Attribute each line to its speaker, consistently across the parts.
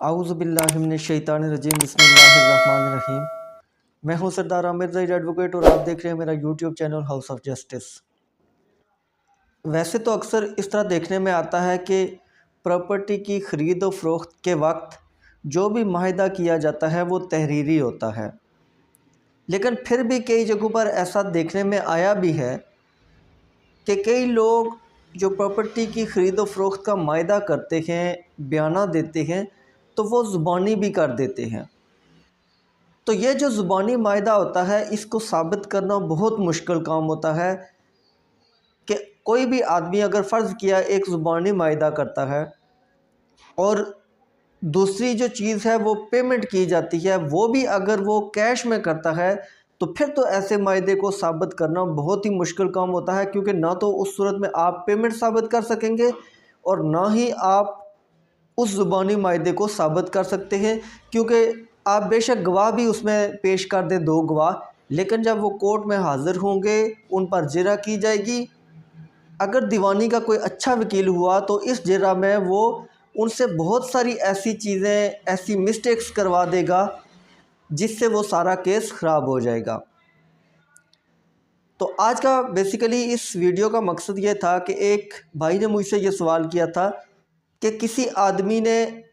Speaker 1: आऊज़ुबिल्लाहिमिनश्शैतानिर्रजीम बिस्मिल्लाहिर्रहमानिर्रहीम। मैं हूं सरदार आमिर ज़हीर एडवोकेट और आप देख रहे हैं मेरा YouTube channel house of justice. वैसे तो अक्सर इस तरह देखने में आता है कि प्रॉपर्टी की ख़रीद और फ़रोख्त के वक्त जो भी माहिदा किया जाता है वो तहरीरी होता है, लेकिन फिर भी कई जगहों पर ऐसा देखने में आया भी है कि कई लोग जो प्रॉपर्टी की ख़रीद और फ़रोख्त का माहिदा करते हैं, बयाना देते हैं, तो वो ज़ुबानी भी कर देते हैं। तो ये जो ज़ुबानी माहिदा होता है इसको साबित करना बहुत मुश्किल काम होता है कि कोई भी आदमी अगर फ़र्ज़ किया एक ज़ुबानी माहिदा करता है और दूसरी जो चीज़ है वो पेमेंट की जाती है, वो भी अगर वो कैश में करता है, तो फिर तो ऐसे माहिदे को साबित करना बहुत ही मुश्किल काम होता है, क्योंकि ना तो उस सूरत में आप पेमेंट साबित कर सकेंगे और ना ही आप उस ज़ुबानी माहिदे को साबित कर सकते हैं। क्योंकि आप बेशक गवाह भी उसमें पेश कर दें, 2 गवाह, लेकिन जब वो कोर्ट में हाज़िर होंगे उन पर जिरह की जाएगी। अगर दीवानी का कोई अच्छा वकील हुआ तो इस जिरह में वो उनसे बहुत सारी ऐसी चीज़ें, ऐसी मिस्टेक्स करवा देगा जिससे वो सारा केस ख़राब हो जाएगा। तो आज का बेसिकली इस वीडियो का मकसद ये था कि एक भाई ने मुझसे ये सवाल किया था कि किसी आदमी ने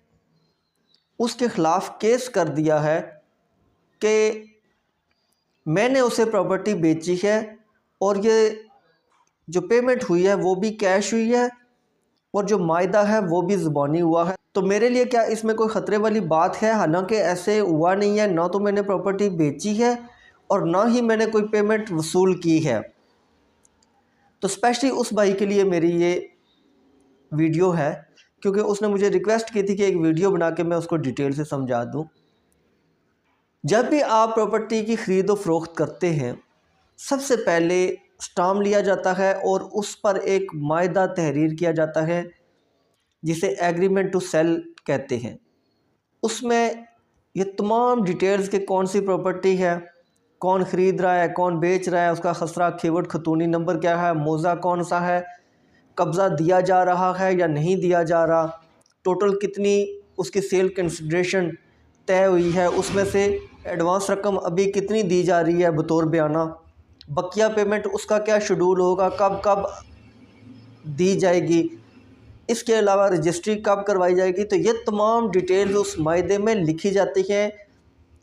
Speaker 1: उसके ख़िलाफ़ केस कर दिया है कि मैंने उसे प्रॉपर्टी बेची है और ये जो पेमेंट हुई है वो भी कैश हुई है और जो मायदा है वो भी ज़ुबानी हुआ है, तो मेरे लिए क्या इसमें कोई ख़तरे वाली बात है? हालांकि ऐसे हुआ नहीं है, ना तो मैंने प्रॉपर्टी बेची है और ना ही मैंने कोई पेमेंट वसूल की है। तो स्पेशली उस भाई के लिए मेरी ये वीडियो है, क्योंकि उसने मुझे रिक्वेस्ट की थी कि एक वीडियो बना के मैं उसको डिटेल से समझा दूँ। जब भी आप प्रॉपर्टी की ख़रीद व फ़रोख्त करते हैं, सबसे पहले स्टाम्प लिया जाता है और उस पर एक मायदा तहरीर किया जाता है जिसे एग्रीमेंट टू सेल कहते हैं। उसमें ये तमाम डिटेल्स के कौन सी प्रॉपर्टी है, कौन ख़रीद रहा है, कौन बेच रहा है, उसका खसरा खिवट खतूनी नंबर क्या है, मौज़ा कौन सा है, कब्ज़ा दिया जा रहा है या नहीं दिया जा रहा, टोटल कितनी उसकी सेल कंसिडरेशन तय हुई है, उसमें से एडवांस रकम अभी कितनी दी जा रही है बतौर बयाना, बकिया पेमेंट उसका क्या शेड्यूल होगा, कब कब दी जाएगी, इसके अलावा रजिस्ट्री कब करवाई जाएगी। तो ये तमाम डिटेल्स उस मायदे में लिखी जाती हैं,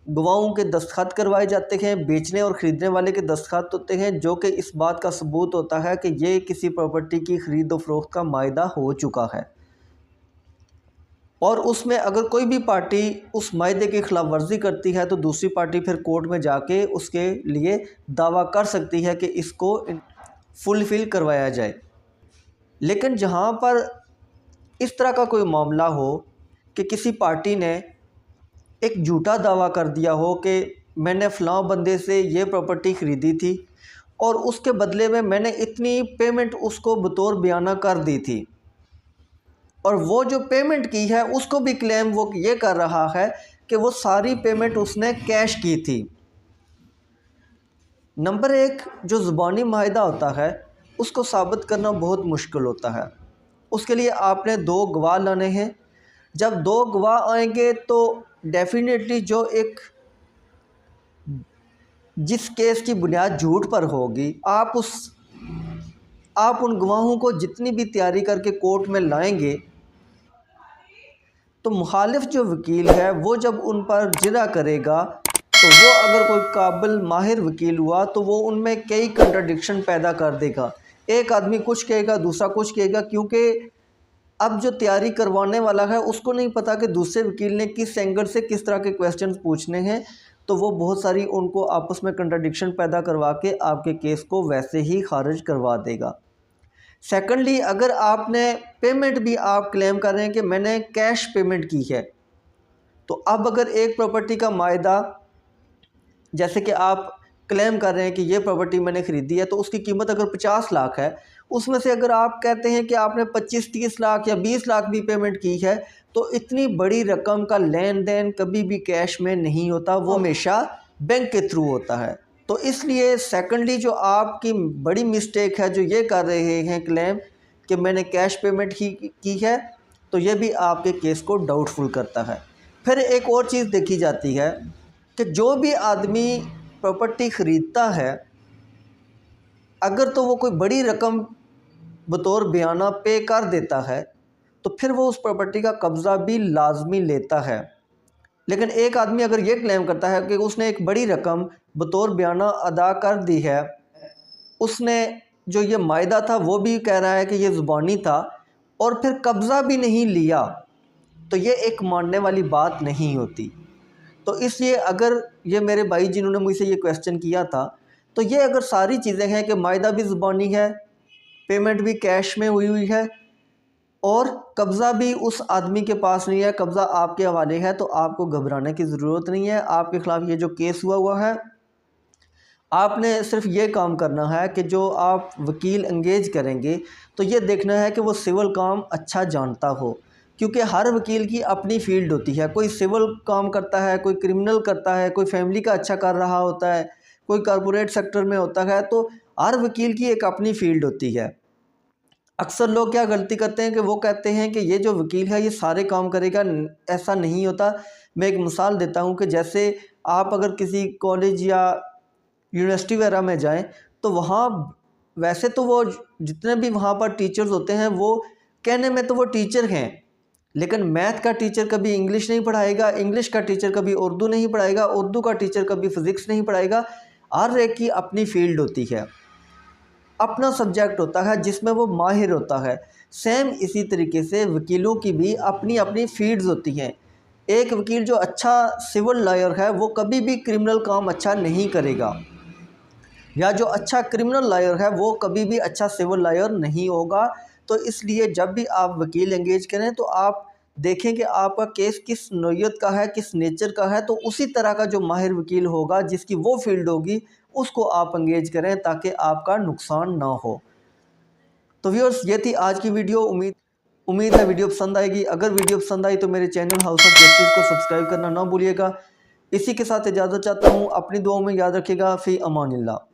Speaker 1: गवाहों के दस्तखत करवाए जाते हैं, बेचने और ख़रीदने वाले के दस्तखत होते हैं, जो कि इस बात का सबूत होता है कि ये किसी प्रॉपर्टी की ख़रीद व फ़रोख्त का मायदा हो चुका है। और उसमें अगर कोई भी पार्टी उस मायदे की ख़िलाफ़ वर्जी करती है तो दूसरी पार्टी फिर कोर्ट में जाके उसके लिए दावा कर सकती है कि इसको फुलफ़िल करवाया जाए। लेकिन जहाँ पर इस तरह का कोई मामला हो कि किसी पार्टी ने एक झूठा दावा कर दिया हो कि मैंने फ़लाँ बंदे से ये प्रॉपर्टी ख़रीदी थी और उसके बदले में मैंने इतनी पेमेंट उसको बतौर बयाना कर दी थी, और वो जो पेमेंट की है उसको भी क्लेम वो ये कर रहा है कि वो सारी पेमेंट उसने कैश की थी। नंबर 1, जो ज़ुबानी माहिदा होता है उसको साबित करना बहुत मुश्किल होता है। उसके लिए आपने 2 गवाह लाने हैं। जब 2 गवाह आएंगे तो डेफिनेटली जो एक जिस केस की बुनियाद झूठ पर होगी, आप उन गवाहों को जितनी भी तैयारी करके कोर्ट में लाएंगे, तो मुखालिफ जो वकील है वो जब उन पर जिरह करेगा तो वो अगर कोई काबिल माहिर वकील हुआ तो वो उनमें कई कंट्राडिक्शन पैदा कर देगा। एक आदमी कुछ कहेगा, दूसरा कुछ कहेगा, क्योंकि अब जो तैयारी करवाने वाला है उसको नहीं पता कि दूसरे वकील ने किस एंगल से किस तरह के क्वेश्चन पूछने हैं, तो वो बहुत सारी उनको आपस में कंट्राडिक्शन पैदा करवा के आपके केस को वैसे ही खारिज करवा देगा। सेकंडली, अगर आपने पेमेंट भी आप क्लेम कर रहे हैं कि मैंने कैश पेमेंट की है, तो अब अगर एक प्रॉपर्टी का मायदा, जैसे कि आप क्लेम कर रहे हैं कि ये प्रॉपर्टी मैंने ख़रीदी है, तो उसकी कीमत अगर 50 लाख है, उसमें से अगर आप कहते हैं कि आपने 25-30 लाख या 20 लाख भी पेमेंट की है, तो इतनी बड़ी रकम का लेन देन कभी भी कैश में नहीं होता, वो हमेशा बैंक के थ्रू होता है। तो इसलिए सेकंडली जो आपकी बड़ी मिस्टेक है, जो ये कर रहे हैं क्लेम कि मैंने कैश पेमेंट ही की है, तो ये भी आपके केस को डाउटफुल करता है। फिर एक और चीज़ देखी जाती है कि जो भी आदमी प्रॉपर्टी ख़रीदता है, अगर तो वो कोई बड़ी रकम बतौर बयाना पे कर देता है तो फिर वो उस प्रॉपर्टी का कब्ज़ा भी लाजमी लेता है। लेकिन एक आदमी अगर ये क्लेम करता है कि उसने एक बड़ी रकम बतौर बयाना अदा कर दी है, उसने जो ये मायदा था वो भी कह रहा है कि ये ज़ुबानी था, और फिर कब्ज़ा भी नहीं लिया, तो ये एक मानने वाली बात नहीं होती। तो इसलिए अगर ये मेरे भाई जिन्होंने मुझसे ये क्वेश्चन किया था, तो ये अगर सारी चीज़ें हैं कि मायदा भी ज़ुबानी है, पेमेंट भी कैश में हुई हुई है, और कब्ज़ा भी उस आदमी के पास नहीं है, कब्ज़ा आपके हवाले है, तो आपको घबराने की ज़रूरत नहीं है। आपके ख़िलाफ़ ये जो केस हुआ है, आपने सिर्फ ये काम करना है कि जो आप वकील एंगेज करेंगे तो ये देखना है कि वो सिविल काम अच्छा जानता हो, क्योंकि हर वकील की अपनी फ़ील्ड होती है। कोई सिविल काम करता है, कोई क्रिमिनल करता है, कोई फैमिली का अच्छा कर रहा होता है, कोई कॉरपोरेट सेक्टर में होता है। तो हर वकील की एक अपनी फ़ील्ड होती है। अक्सर लोग क्या गलती करते हैं कि वो कहते हैं कि ये जो वकील है ये सारे काम करेगा, ऐसा नहीं होता। मैं एक मिसाल देता हूँ कि जैसे आप अगर किसी कॉलेज या यूनिवर्सिटी वगैरह में जाएं तो वहाँ वैसे तो वो जितने भी वहाँ पर टीचर्स होते हैं वो कहने में तो वो टीचर हैं, लेकिन मैथ का टीचर कभी इंग्लिश नहीं पढ़ाएगा, इंग्लिश का टीचर कभी उर्दू नहीं पढ़ाएगा, उर्दू का टीचर कभी फ़िज़िक्स नहीं पढ़ाएगा। हर एक की अपनी फ़ील्ड होती है, अपना सब्जेक्ट होता है जिसमें वो माहिर होता है। सेम इसी तरीके से वकीलों की भी अपनी अपनी फ़ील्ड्स होती हैं। एक वकील जो अच्छा सिविल लॉयर है वो कभी भी क्रिमिनल काम अच्छा नहीं करेगा, या जो अच्छा क्रिमिनल लॉयर है वो कभी भी अच्छा सिविल लॉयर नहीं होगा। तो इसलिए जब भी आप वकील एंगेज करें तो आप देखें कि आपका केस किस नौइयत का है, किस नेचर का है, तो उसी तरह का जो माहिर वकील होगा, जिसकी वो फील्ड होगी, उसको आप एंगेज करें ताकि आपका नुकसान ना हो। तो व्यूअर्स, ये थी आज की वीडियो। उम्मीद है वीडियो पसंद आएगी। अगर वीडियो पसंद आई तो मेरे चैनल हाउस ऑफ जस्टिस को सब्सक्राइब करना ना भूलिएगा। इसी के साथ इजाज़त चाहता हूँ। अपनी दुआओं में याद रखिएगा। फ़ी अमानिल्लाह।